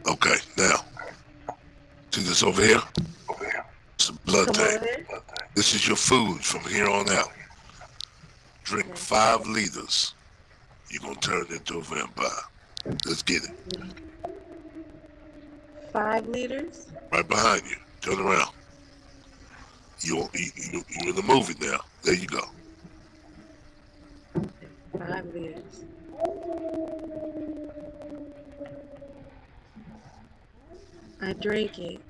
Okay, now, see this over here? It's a blood tank. This is your food from here on out. Drink 5 liters. You're going to turn into a vampire. Let's get it. 5 liters? Right behind you. Turn around. You're in the movie now. There you go. 5 liters. I drank it.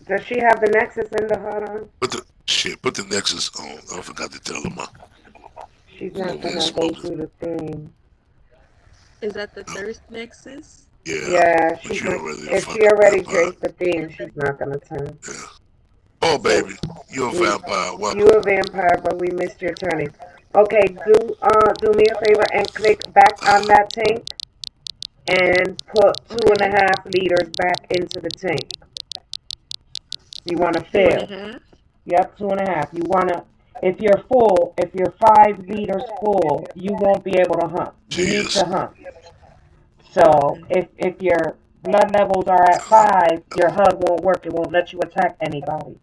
Does she have the Nexus in the HUD on? Put the Nexus on. I forgot to tell her, She's not gonna go through the thing. Is that the thirst Nexus? Yeah, if she already drank the thing, she's not gonna turn. Yeah. Oh, baby, you're a vampire. Welcome. You're a vampire, but we missed your turning. Okay, do me a favor and click back on that tank and put 2.5 liters back into the tank. You want to fill. 2.5? Yep, 2.5. You want to, if you're full, if you're 5 liters full, you won't be able to hunt. You need to hunt. So if your blood levels are at 5, your HUD won't work. It won't let you attack anybody.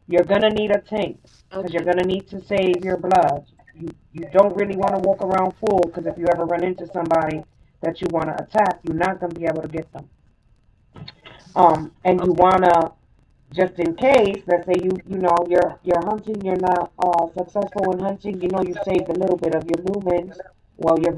You're going to need a tank because you're going to need to save your blood. You don't really want to walk around full because if you ever run into somebody that you want to attack, you're not going to be able to get them. And you want to, just in case, let's say you're hunting, you're not successful in hunting, you saved a little bit of your lumens, well, your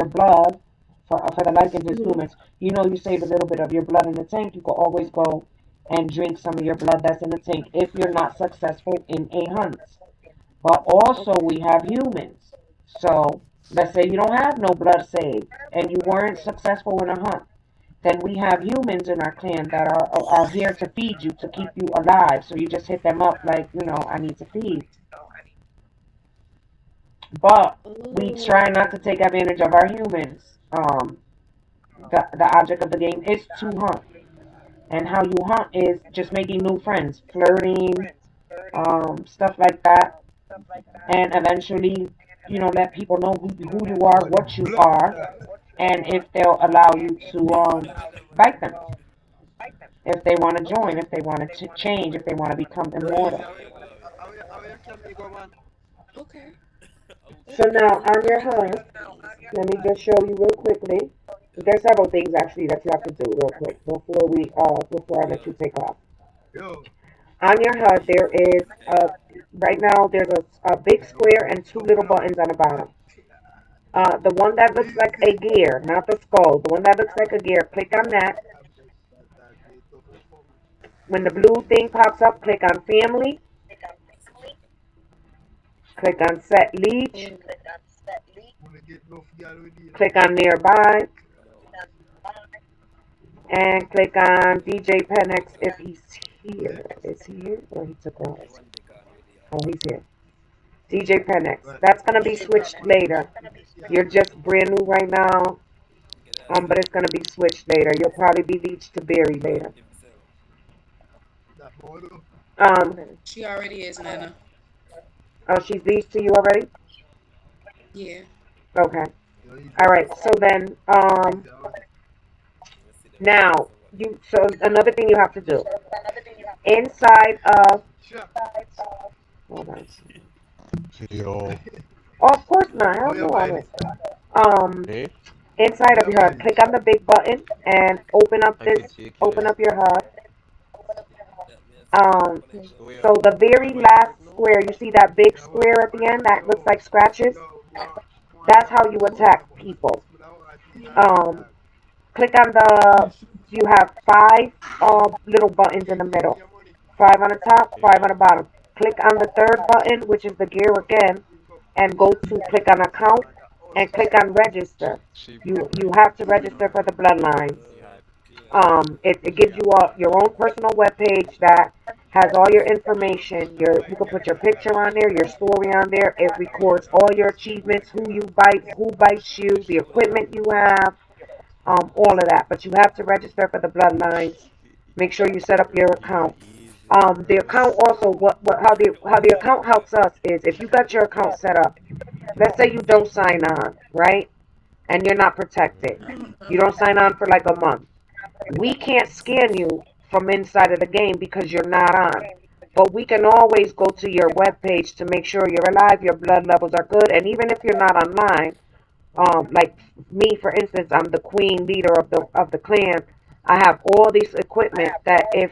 blood, for the lichens lumens, you saved a little bit of your blood in the tank. You can always go and drink some of your blood that's in the tank if you're not successful in a hunt. But also we have humans. So let's say you don't have no blood saved and you weren't successful in a hunt. Then we have humans in our clan that are here to feed you, to keep you alive. So you just hit them up like, I need to feed. But we try not to take advantage of our humans. The object of the game is to hunt. And how you hunt is just making new friends, flirting, stuff like that. And eventually, let people know who you are, what you are, and if they'll allow you to bite them. If they want to join, if they want to change, if they want to become immortal. Okay. So now on your HUD, let me just show you real quickly. There's several things actually that you have to do real quick before I let you take off. On your HUD, there is right now there's a big square and 2 little buttons on the bottom. The one that looks like a gear, not the skull, the one that looks like a gear, click on that. When the blue thing pops up, click on family. Click on set leech. Click on nearby. And click on DJ Penix if he's here. Is he here? Or he took off? Oh, he's here. DJ Penix. That's going to be switched later. You're just brand new right now. But it's going to be switched later. You'll probably be leached to Berry later. She already is, Nana. Oh, she's leached to you already? Yeah. Okay. All right. So then, now, so another thing you have to do. Inside of, hold on. Oh, of course not. Hell no, I don't. Inside of your HUD, click on the big button and open up your HUD. So the very last square, you see that big square at the end that looks like scratches? That's how you attack people. Click on you have 5 little buttons in the middle. 5 on the top, 5 on the bottom. Click on the 3rd button, which is the gear again, and click on account and click on register. You have to register for the bloodlines. It gives you your own personal webpage that has all your information. You can put your picture on there, your story on there. It records all your achievements, who you bite, who bites you, the equipment you have, all of that. But you have to register for the bloodlines. Make sure you set up your account. The account also, how the account helps us is if you got your account set up. Let's say you don't sign on, right? And you're not protected. You don't sign on for like a month. We can't scan you from inside of the game because you're not on. But we can always go to your web page to make sure you're alive, your blood levels are good, and even if you're not online, like me for instance, I'm the queen leader of the clan. I have all these equipment that if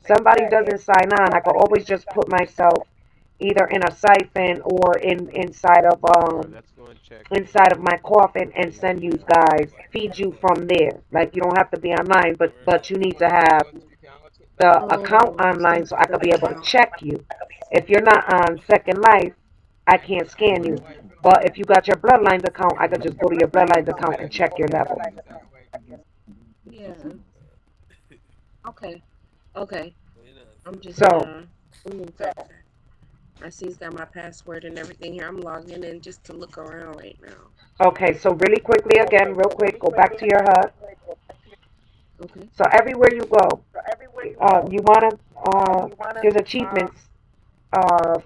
somebody doesn't sign on, I can always just put myself either in a siphon or inside of my coffin and send you guys, feed you from there. Like you don't have to be online, but you need to have the account online so I could be able to check you. If you're not on Second Life, I can't scan you. But if you got your Bloodlines account, I could just go to your Bloodlines account and check your level. Yeah. Okay. Okay. I'm just So, I see he's got my password and everything here. I'm logging in just to look around right now. okay, so really quickly again, real quick, go back to your HUD. Okay. So everywhere you go, you want to, there's achievements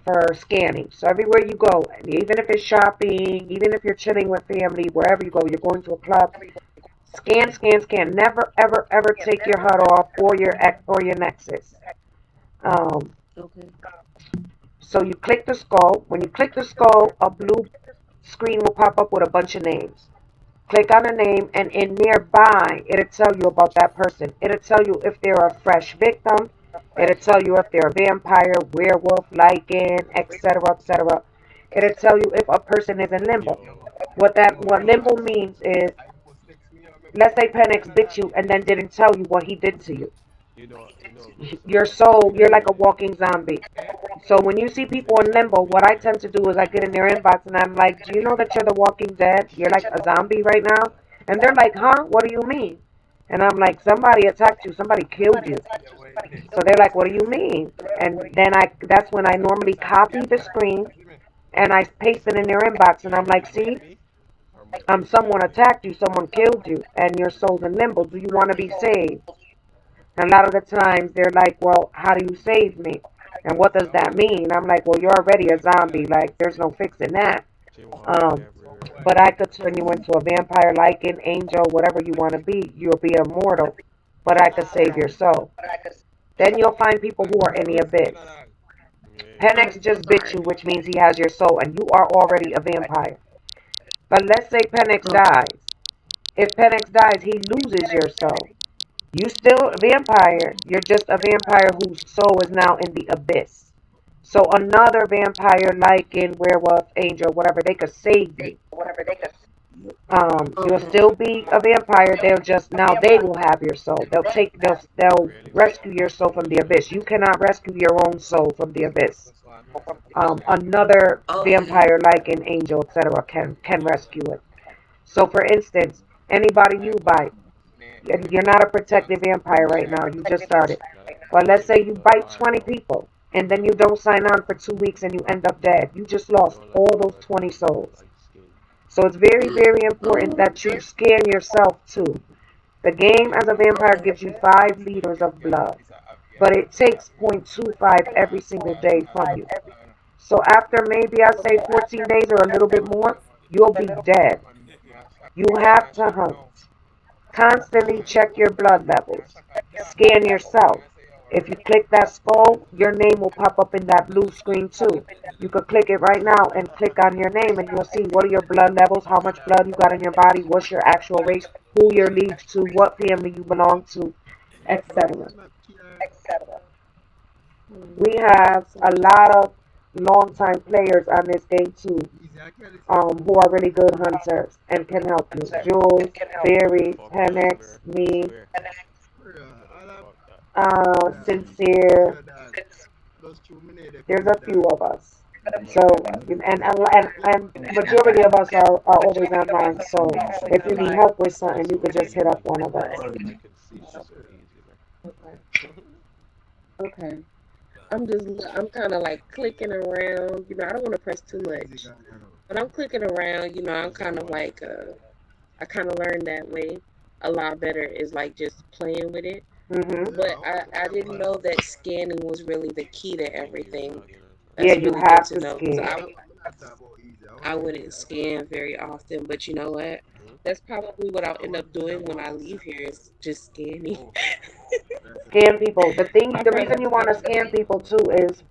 for scanning. So everywhere you go, even if it's shopping, even if you're chilling with family, wherever you go, you're going to a club, scan, scan, scan. Never, ever, ever take your HUD off or your Nexus. Okay. So you click the skull. When you click the skull, a blue screen will pop up with a bunch of names. Click on a name, and in nearby, it'll tell you about that person. It'll tell you if they're a fresh victim. It'll tell you if they're a vampire, werewolf, lichen, etc., etc. It'll tell you if a person is in limbo. What limbo means is, let's say Penix bit you and then didn't tell you what he did to you. Your soul, you're like a walking zombie. So when you see people in limbo, what I tend to do is I get in their inbox and I'm like, do you know that you're the walking dead? You're like a zombie right now? And they're like, huh? What do you mean? And I'm like, somebody attacked you. Somebody killed you. So they're like, what do you mean? And then that's when I normally copy the screen and I paste it in their inbox. And I'm like, see, someone attacked you. Someone killed you. And your soul's in limbo. Do you want to be saved? And a lot of the times they're like, well, how do you save me? And what does that mean? I'm like, well, you're already a zombie. Like, there's no fixing that. Um, but I could turn you into a vampire, like an angel, whatever you want to be. You'll be immortal. But I could save your soul. Then you'll find people who are in the abyss. Penix just bit you, which means he has your soul, and you are already a vampire. But let's say Penix dies. If Penix dies, he loses your soul. You still a vampire. You're just a vampire whose soul is now in the abyss. So another vampire, like in werewolf, angel, whatever, they could save you. You'll still be a vampire. They will have your soul. They'll rescue your soul from the abyss. You cannot rescue your own soul from the abyss. Another vampire, like an angel, etc., can rescue it. So, for instance, anybody you bite. You're not a protected vampire right now. You just started. But let's say you bite 20 people and then you don't sign on for 2 weeks and you end up dead. You just lost all those 20 souls. So it's very, very important that you scan yourself too. The game as a vampire gives you 5 liters of blood, but it takes 0.25 every single day from you. So after maybe I say 14 days or a little bit more, you'll be dead. You have to hunt. Constantly check your blood levels. Scan yourself. If you click that skull, your name will pop up in that blue screen too. You could click it right now and click on your name and you'll see what are your blood levels, how much blood you got in your body, what's your actual race, who you're linked to, what family you belong to, etc. We have a lot of long-time players on this game too, who are really good hunters and can help you. Jules, Barry, Penix, me, Sincere. There's a few of us. So, and majority of us are always online. So, if you need help with something, you can just hit up one of us. Okay. I'm kind of like clicking around. I don't want to press too much, but I'm clicking around. I'm kind of like, I kind of learned that way. a lot better is like just playing with it. Mhm. But I didn't know that scanning was really the key to everything. Yeah, That's you really good have to to know because scan. I wouldn't scan very often. But you know what? That's probably what I'll end up doing when I leave here is just scanning. Scan people. I'll The probably reason you want to scan people too is,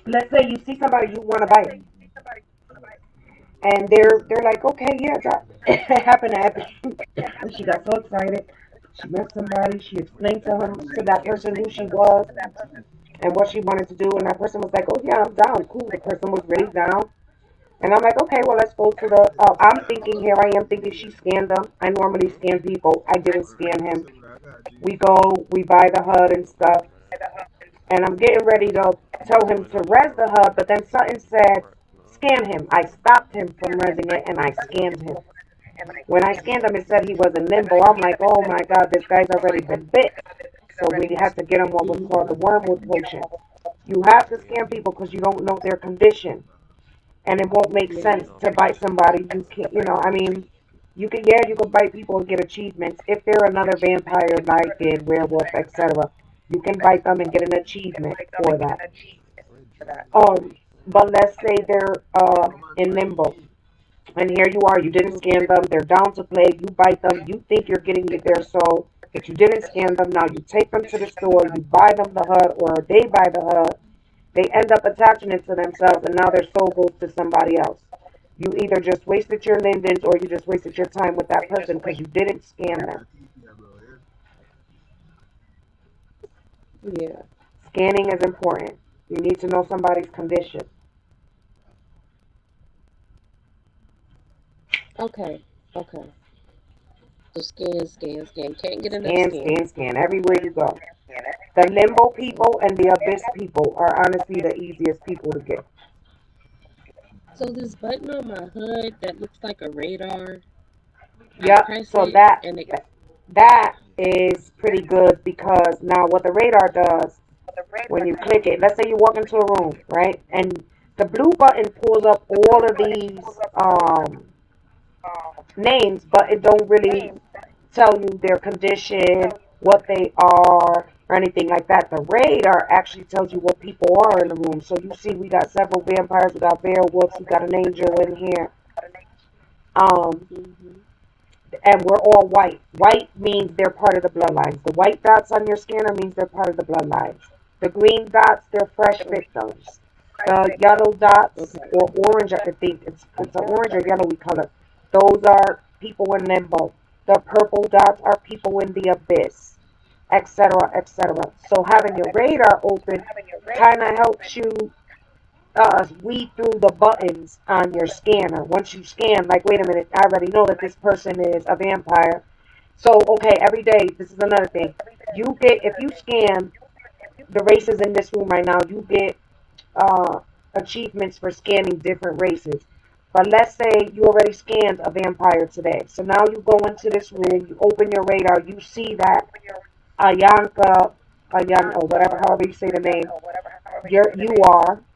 let's say you see somebody you want to bite, and they're like, okay, yeah, that it happened to happen. And she got so excited. She met somebody. She explained to that person who she was and what she wanted to do, and that person was like, oh yeah, I'm down. Cool. The person was really down. And I'm like, okay, well, let's go to the. I'm thinking here. I am thinking she scanned them. I normally scan people. I didn't scan him. We go, we buy the HUD and stuff, and I'm getting ready to tell him to res the HUD, but then something said, scan him. I stopped him from resing it, and I scanned him. When I scanned him, it said he was a nimble. I'm like, oh my god, this guy's already been bit. So we had to get him what was called the Mhm. wormwood potion. You have to scan people because you don't know their condition, and it won't make Yeah. sense to bite somebody. You can't, I mean, you can, yeah, you can bite people and get achievements if they're another vampire, like did werewolf, etc. You can bite them and get an achievement for that. But let's say they're in limbo, and here you are. You didn't scan them. They're down to play. You bite them. You think you're getting their soul, but you didn't scan them. Now you take them to the store. You buy them the HUD, or they buy the HUD. They end up attaching it to themselves, and now their soul goes to somebody else. You either just wasted your lindens or you just wasted your time with that person because you didn't scan them. Yeah. Scanning is important. You need to know somebody's condition. Okay. Okay. So scan, scan, scan. Can't get enough Scan, scanning. scan, scan everywhere you go. The limbo people and Okay. the abyss people are honestly the easiest people to get. So this button on my hood that looks like a radar, I Yep. press So it and it. that is pretty good because now what the radar does when you click it, let's say you walk into a room, right, and the blue button pulls up all of these um, names, but it don't really tell you their condition, what they are, or anything like that. The radar actually tells you what people are in the room. So you see, we got several vampires, we got werewolves, we got an angel in here. Um, Mhm. and we're all white. White means they're part of the bloodlines. The white dots on your scanner means they're part of the bloodlines. The green dots, they're fresh victims. The yellow dots, Okay. or orange, I think it's an orange or yellowy color. Those are people in limbo. The purple dots are people in the abyss, etc., etc. So having your radar open kind of helps you weed through the buttons on your scanner. Once you scan, like, wait a minute, I already know that this person is a vampire. So, okay, every day, this is another thing. You get, if you scan the races in this room right now, you get uh, achievements for scanning different races. But let's say you already scanned a vampire today. So now you go into this room, you open your radar, you see that Ayanka, Ayan, or whatever, however you say the name,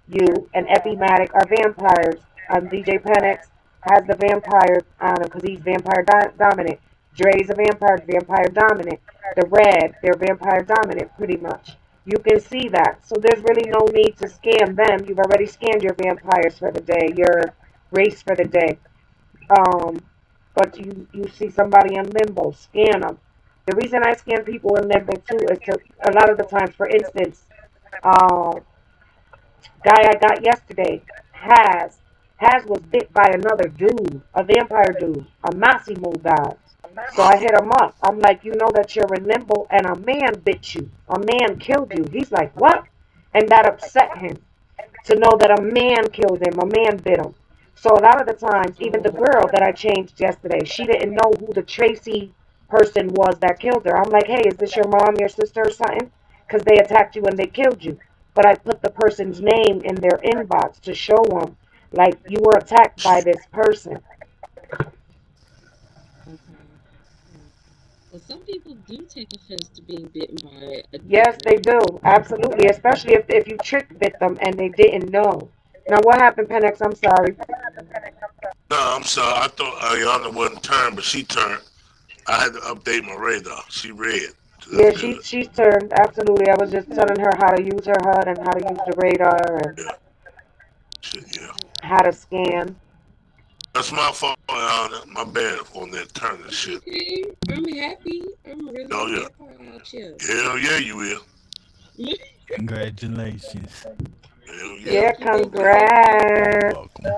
you and Epimatic are vampires. DJ Penix has the vampire on him because he's vampire dominant. Dre's a vampire, vampire dominant. The Red, they're vampire dominant, pretty much. You can see that. So there's really no need to scan them. You've already scanned your vampires for the day, your race for the day. Um, but you see somebody in limbo, scan them. The reason I scan people in limbo too is to, a lot of the times, for instance, uh, guy I got yesterday has was bit by another dude, a vampire dude, a Massimo guy. So I hit him up. I'm like, you know that you're in limbo and a man bit you. A man killed you. He's like, what? And that upset him to know that a man killed him, a man bit him. So a lot of the times, even the Oh. girl that I changed yesterday, she didn't know who the Tracy person was that killed her. I'm like, hey, is this your mom, your sister, or something? Because they attacked you and they killed you. But I put the person's name in their inbox to show them, like, you were attacked by this person. Okay. Okay. Well, some people do take offense to being bitten by a Yes, they different. do. Absolutely. Especially if you trick bit them and they didn't know. Now, what happened, Penix? I'm sorry. No, I'm sorry. I thought Ayana wasn't turned, but she turned. I had to update my radar. She read. Yeah, she's turned, absolutely. I was just telling her how to use her HUD and how to use the radar and how to scan. That's my fault. My bad on that turning shit. I'm happy. I'm really happy about you. Hell yeah, you will. Congratulations. Hell yeah. Yeah, congrats. Welcome.